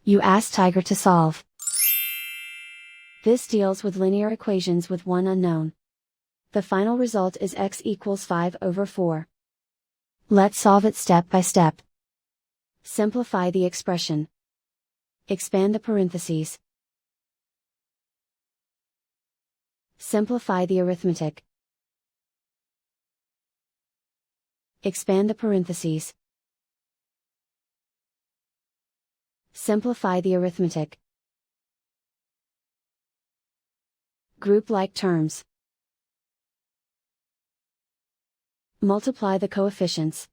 You ask Tiger to solve. This deals with linear equations with one unknown. The final result is x equals 5/4. Let's solve it step by step. Simplify the expression. Expand the parentheses. Simplify the arithmetic. Expand the parentheses. Simplify the arithmetic. Group like terms. Multiply the coefficients.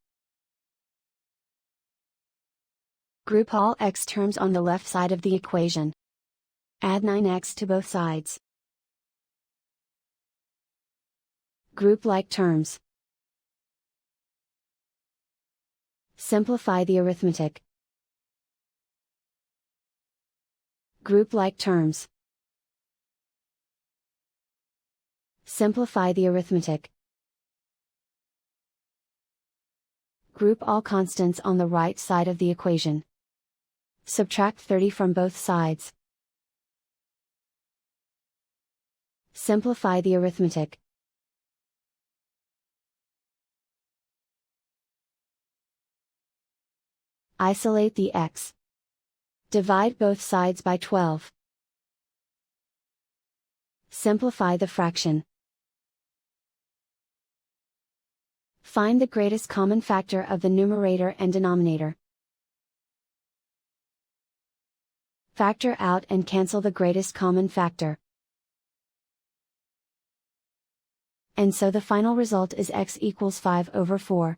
Group all x terms on the left side of the equation. Add 9x to both sides. Group like terms. Simplify the arithmetic. Group like terms. Simplify the arithmetic. Group all constants on the right side of the equation. Subtract 30 from both sides. Simplify the arithmetic. Isolate the x. Divide both sides by 12. Simplify the fraction. Find the greatest common factor of the numerator and denominator. Factor out and cancel the greatest common factor. And so the final result is x equals 5/4.